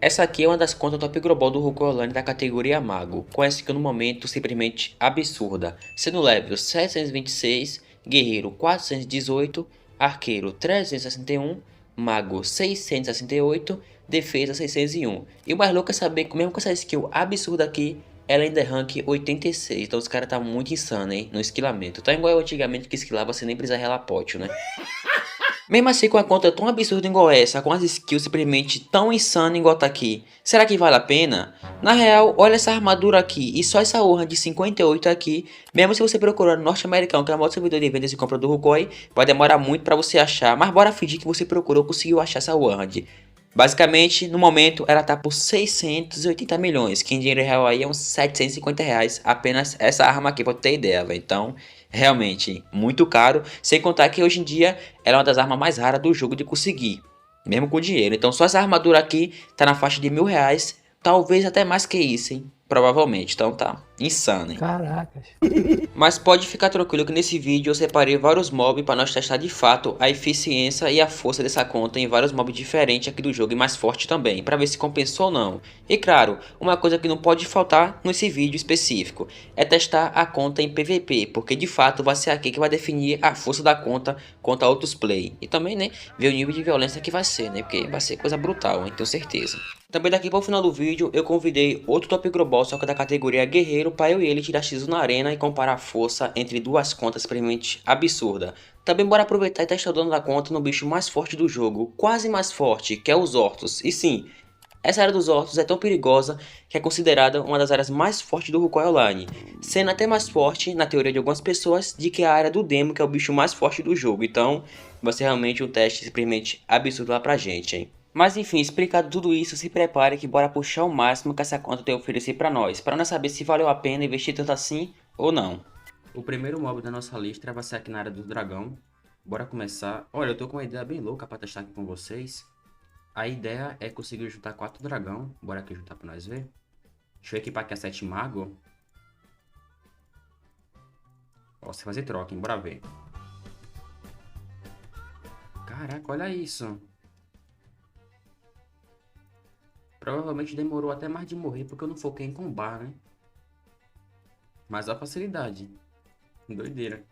Essa aqui é uma das contas top global do Hulk Online da categoria Mago, com essa skill no momento simplesmente absurda, sendo level 726, Guerreiro 418, Arqueiro 361, Mago 668, Defesa 601. E o mais louco é saber que mesmo com essa skill absurda aqui, ela ainda é rank 86, então os caras tá muito insano, hein, no esquilamento. Tá igual eu antigamente que esquilava sem nem precisar relar pote, né? Mesmo assim, com a conta tão absurda igual essa, com as skills simplesmente tão insano igual tá aqui, será que vale a pena? Na real, olha essa armadura aqui e só essa honra de 58 aqui, mesmo se você procurar no norte-americano, que é o maior servidor de vendas e compra do Rukoi, vai demorar muito pra você achar, mas bora fingir que você procurou e conseguiu achar essa Word. Basicamente, no momento, ela tá por 680 milhões, que em dinheiro real aí é uns 750 reais, apenas essa arma aqui, pra ter ideia, velho. Então, realmente, muito caro, sem contar que hoje em dia ela é uma das armas mais raras do jogo de conseguir, mesmo com dinheiro. Então, só essa armadura aqui tá na faixa de R$ 1.000, talvez até mais que isso, hein? Provavelmente, então tá insano, hein? Caracas. Mas pode ficar tranquilo que nesse vídeo eu separei vários mobs para nós testar de fato a eficiência e a força dessa conta em vários mobs diferentes aqui do jogo e mais forte também, para ver se compensou ou não. E claro, uma coisa que não pode faltar nesse vídeo específico é testar a conta em PVP, porque de fato vai ser aqui que vai definir a força da conta contra outros play. E também, né, ver o nível de violência que vai ser, né, porque vai ser coisa brutal, hein, tenho certeza. Também daqui para o final do vídeo eu convidei outro top global, só que da categoria guerreiro, para eu e ele tirar X1 na arena e comparar a força entre duas contas simplesmente absurda. Também bora aproveitar e testar o dano da conta no bicho mais forte do jogo, quase mais forte, que é os Hortus. E sim, essa área dos Hortus é tão perigosa que é considerada uma das áreas mais fortes do Rukoi Online, sendo até mais forte, na teoria de algumas pessoas, de que a área do Demo, que é o bicho mais forte do jogo. Então, vai ser realmente um teste simplesmente absurdo lá pra gente, hein. Mas enfim, explicado tudo isso, se prepare que bora puxar o máximo que essa conta tem a oferecer pra nós nós saber se valeu a pena investir tanto assim ou não. O primeiro mob da nossa lista vai ser aqui na área do dragão. Bora começar. Olha, eu tô com uma ideia bem louca pra testar aqui com vocês. A ideia é conseguir juntar 4 dragão. Bora aqui juntar pra nós ver. Deixa eu equipar aqui a 7 mago. Posso fazer troca, hein? Bora ver. Caraca, olha isso. Provavelmente demorou até mais de morrer porque eu não foquei em combar, né? Mas a facilidade. Doideira.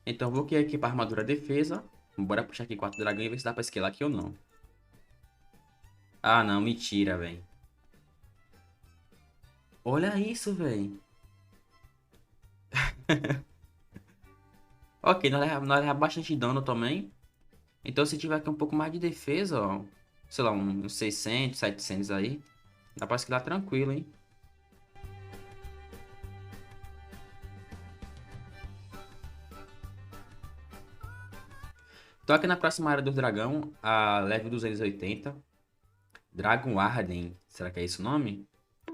Então vou aqui equipar armadura defesa. Bora puxar aqui 4 dragões e ver se dá pra esquilar aqui ou não. Ah, não, mentira, velho. Olha isso, velho. Ok, nós leva bastante dano também. Então se tiver aqui um pouco mais de defesa, ó. Sei lá, uns 600, 700 aí. Dá pra esquilar tranquilo, hein. Tô aqui na próxima área do dragão, a level 280. Dragon Arden. Será que é esse o nome?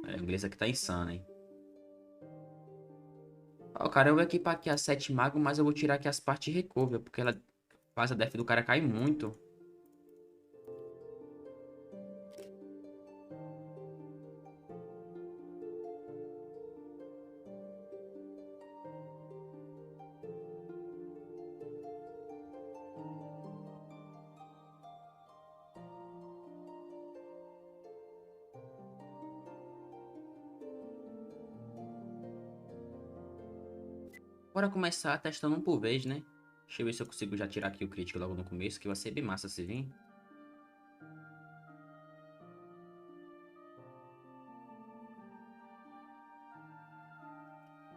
É, o inglês aqui tá insano, hein. Ó, cara, eu vou equipar aqui a 7 mago, mas eu vou tirar aqui as partes recover, porque ela faz a def do cara cair muito. Bora começar testando um por vez, né? Deixa eu ver se eu consigo já tirar aqui o crítico logo no começo, que vai ser bem massa se vir.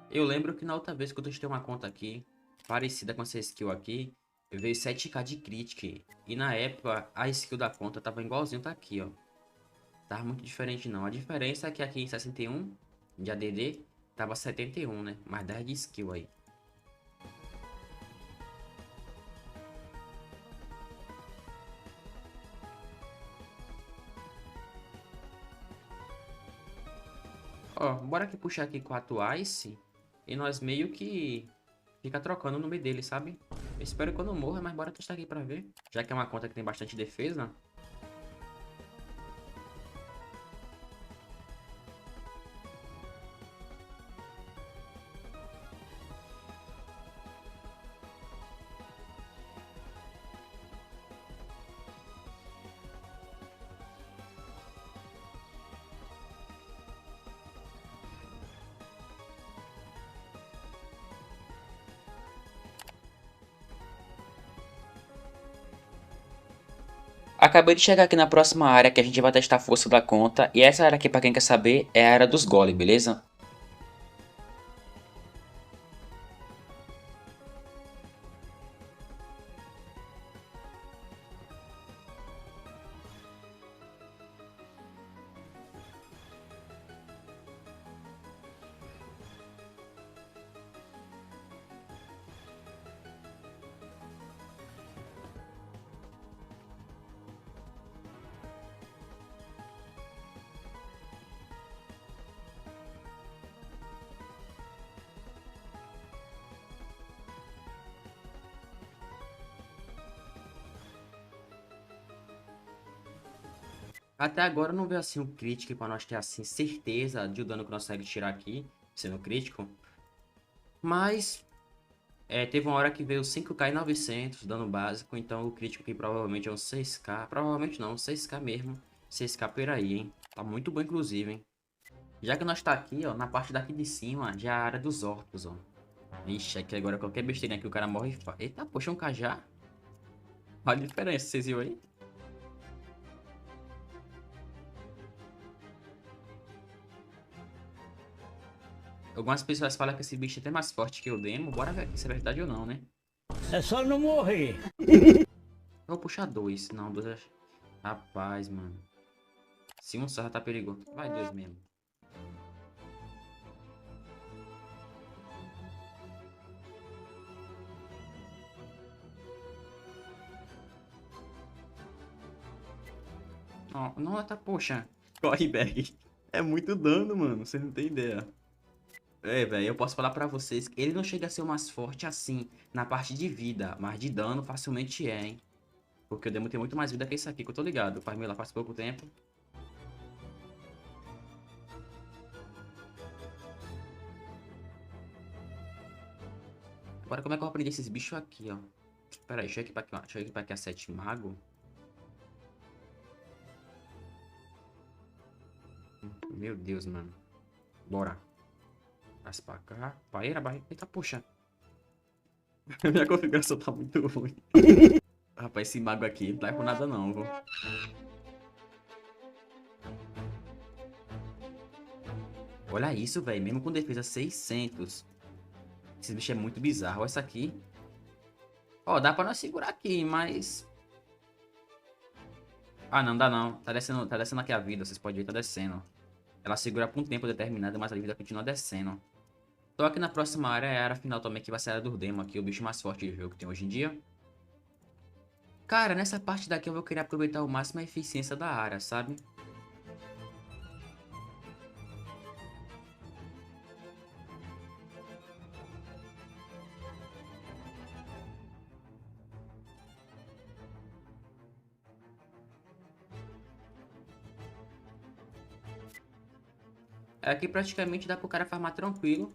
Eu lembro que na outra vez que eu testei uma conta aqui, parecida com essa skill aqui, veio 7k de crítico. E na época, a skill da conta tava igualzinho tá aqui, ó. Tava muito diferente não. A diferença é que aqui em 61 de ADD, tava 71, né? Mais 10 de skill aí. Ó, bora aqui puxar aqui 4 Ice. E nós meio que fica trocando no meio dele, sabe? espero que eu não morra, mas bora testar aqui pra ver. Já que é uma conta que tem bastante defesa. Acabei de chegar aqui na próxima área que a gente vai testar a força da conta. E essa área aqui, pra quem quer saber, é a área dos golems, beleza? Até agora eu não veio assim um crítico pra nós ter assim certeza de o dano que nós conseguimos tirar aqui, sendo crítico. Mas teve uma hora que veio 5k e 900 dano básico, então o crítico aqui provavelmente é um 6k. Provavelmente não, 6k mesmo. 6k por aí, hein? Tá muito bom inclusive, hein? Já que nós tá aqui, ó, na parte daqui de cima, já é a área dos orcos, ó. Ixi, aqui agora qualquer besteirinha que o cara morre e faz. Eita, poxa, um cajá. Olha a diferença, vocês viram aí? Algumas pessoas falam que esse bicho é até mais forte que o demo. Bora ver aqui se é verdade ou não, né? É só não morrer. Eu vou puxar dois. Não, dois. Rapaz, mano. Se um só já tá perigoso. Vai dois mesmo. Não, não, tá, poxa. Corre, bag. É muito dano, mano. Você não tem ideia. Velho, eu posso falar pra vocês que ele não chega a ser o mais forte assim na parte de vida, mas de dano facilmente é, hein? Porque o demo tem muito mais vida que isso aqui, que eu tô ligado. O Farmei lá faz pouco tempo. Agora, como é que eu vou aprender esses bichos aqui, ó? Pera aí, deixa eu equipar aqui, ó. Deixa eu equipar aqui a 7 mago. Meu Deus, mano. Bora. Passa pra cá. Paeira, barriga. Eita, poxa. Minha configuração tá muito ruim. Rapaz, esse mago aqui não tá com nada não, viu? Olha isso, velho. Mesmo com defesa 600. Esse bicho é muito bizarro. Olha essa aqui. Ó, dá pra nós segurar aqui, mas... Ah, não, dá não. Tá descendo aqui a vida. Vocês podem ver, tá descendo. Ela segura por um tempo determinado, mas a vida continua descendo. Tô aqui na próxima área, é a área final também, que vai ser a área do demo aqui, o bicho mais forte do jogo que tem hoje em dia. Cara, nessa parte daqui eu vou querer aproveitar ao máximo a eficiência da área, sabe? Aqui praticamente dá pro cara farmar tranquilo.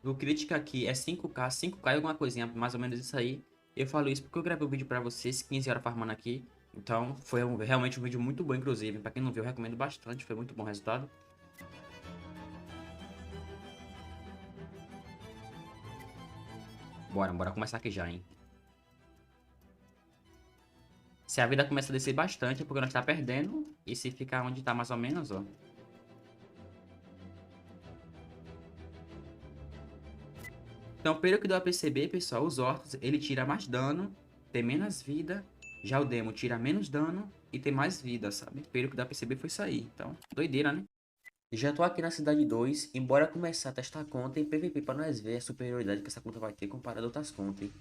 O crítica aqui é 5k, 5k e alguma coisinha, mais ou menos isso aí. Eu falo isso porque eu gravei um vídeo pra vocês, 15 horas farmando aqui. Então, foi realmente um vídeo muito bom, inclusive. Pra quem não viu, eu recomendo bastante, foi muito bom o resultado. Bora começar aqui já, hein. Se a vida começa a descer bastante, é porque nós tá perdendo. E se ficar onde tá mais ou menos, ó. Então, pelo que deu a perceber, pessoal, os orcos, ele tira mais dano, tem menos vida. Já o demo tira menos dano e tem mais vida, sabe? Pelo que dá a perceber foi isso aí. Então, doideira, né? Já tô aqui na cidade 2, embora começar a testar a conta em PVP pra nós ver a superioridade que essa conta vai ter comparado a outras contas, hein?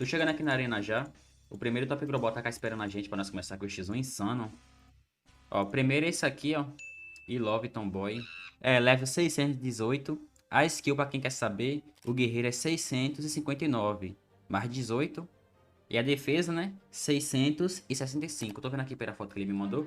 Tô chegando aqui na arena já. O primeiro Top Global tá cá esperando a gente pra nós começar com o X1 insano. Ó, primeiro é esse aqui, ó. E Love Tomboy. É, level 618. A skill, pra quem quer saber, o guerreiro é 659. Mais 18. E a defesa, né? 665. Tô vendo aqui pela foto que ele me mandou.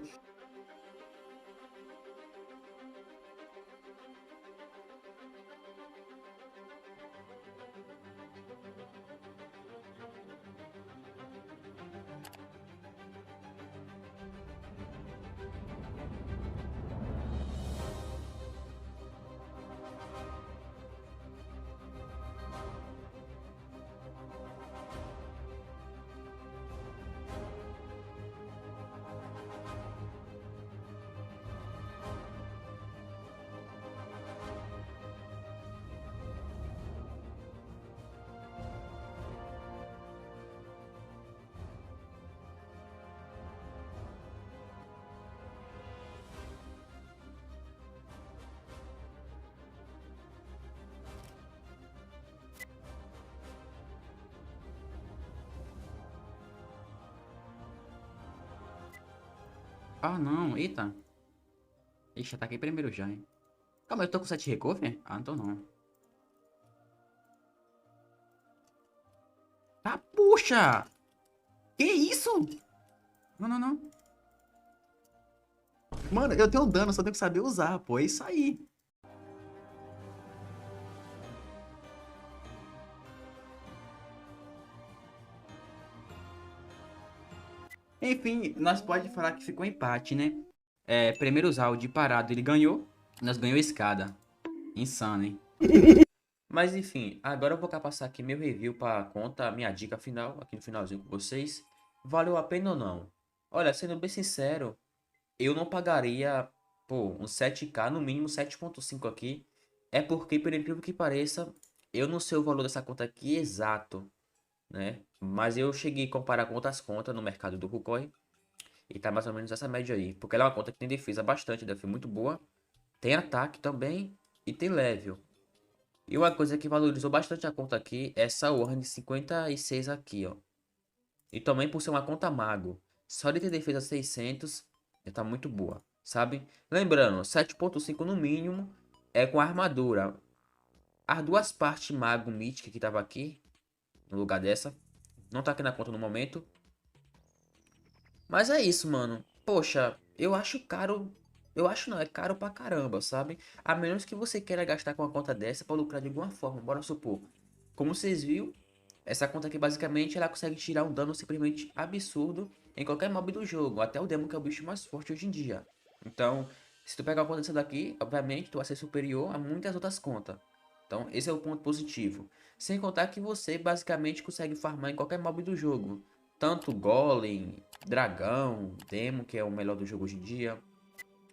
Ah, não. Eita. Ixi, ataquei primeiro já, hein. Calma, eu tô com 7 recover? Ah, não tô não. Tá, puxa! Que isso? Não, não, não. Mano, eu tenho dano, só tenho que saber usar, pô. É isso aí. Enfim, nós pode falar que ficou empate, né? É, primeiro round parado ele ganhou. Nós ganhou escada. Insano, hein? Mas enfim, agora eu vou passar aqui meu review para conta, minha dica final, aqui no finalzinho com vocês. Valeu a pena ou não? Olha, sendo bem sincero, eu não pagaria, pô, um 7K, no mínimo 7.5 aqui. É porque, por incrível que pareça, eu não sei o valor dessa conta aqui exato, né? Mas eu cheguei a comparar com outras contas no mercado do KuCoin. E tá mais ou menos essa média aí. Porque ela é uma conta que tem defesa bastante, defesa muito boa. Tem ataque também e tem level. E uma coisa que valorizou bastante a conta aqui é essa Warren de 56 aqui, ó. E também por ser uma conta mago. Só de ter defesa 600, já tá muito boa, sabe? Lembrando, 7.5 no mínimo é com a armadura. As duas partes mago mítica que tava aqui, no lugar dessa, não tá aqui na conta no momento. Mas é isso, mano. Poxa, eu acho caro. Eu acho não, é caro pra caramba, sabe? A menos que você queira gastar com uma conta dessa pra lucrar de alguma forma. Bora supor. Como vocês viram, essa conta aqui basicamente ela consegue tirar um dano simplesmente absurdo em qualquer mob do jogo. Até o Demo, que é o bicho mais forte hoje em dia. Então, se tu pegar uma conta dessa daqui, obviamente tu vai ser superior a muitas outras contas. Então, esse é o ponto positivo. Sem contar que você basicamente consegue farmar em qualquer mob do jogo. Tanto Golem, Dragão, Demo, que é o melhor do jogo hoje em dia.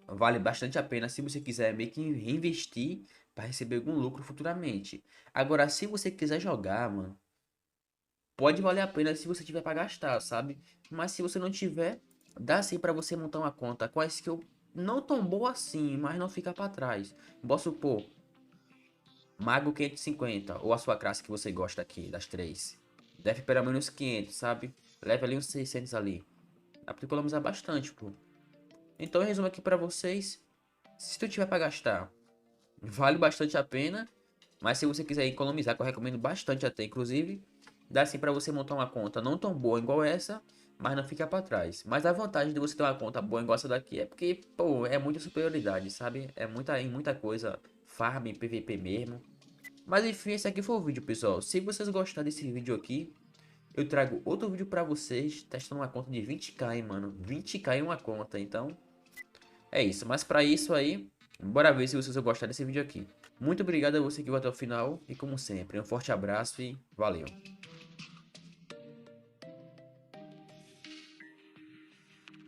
Vale bastante a pena se você quiser meio que reinvestir para receber algum lucro futuramente. Agora, se você quiser jogar, mano, pode valer a pena se você tiver para gastar, sabe? Mas se você não tiver, dá sim para você montar uma conta com a skill não tão boa assim, mas não fica para trás. Vamos supor, Mago 550, ou a sua classe que você gosta aqui, das três. Deve pelo menos 500, sabe? Leve ali uns 600 ali. Dá pra economizar bastante, pô. Então, eu resumo aqui pra vocês. Se tu tiver pra gastar, vale bastante a pena. Mas se você quiser economizar, que eu recomendo bastante até, inclusive, dá sim pra você montar uma conta não tão boa igual essa, mas não fica pra trás. Mas a vantagem de você ter uma conta boa igual essa daqui é porque, pô, é muita superioridade, sabe? É muita coisa, farm, PVP mesmo. Mas enfim, esse aqui foi o vídeo, pessoal. Se vocês gostaram desse vídeo aqui, eu trago outro vídeo pra vocês, testando uma conta de 20k, hein, mano. 20k em uma conta, então é isso. Mas pra isso aí, bora ver se vocês gostaram desse vídeo aqui. Muito obrigado a você que viu até o final e como sempre, um forte abraço e valeu.